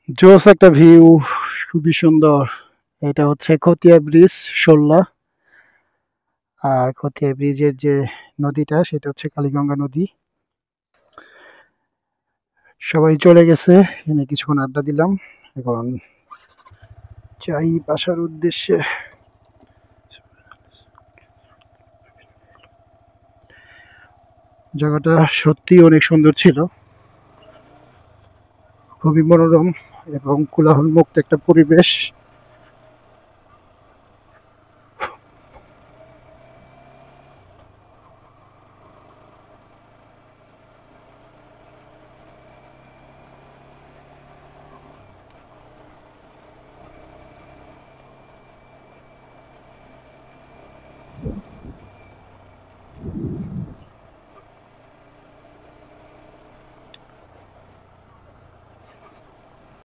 জোস একটা ভিউ, খুবই সুন্দর। এটা হচ্ছে খতিয়া ব্রিজ, শোল্লা। আর খতিয়া ব্রিজের যে নদীটা সেটা হচ্ছে কালীগঙ্গা নদী। সবাই চলে গেছে, এখানে কিছুক্ষণ আড্ডা দিলাম। এখন যাই বাসার উদ্দেশ্যে। জায়গাটা সত্যি অনেক সুন্দর ছিল, খুবই মনোরম এবং কোলাহল মুক্ত একটা পরিবেশ।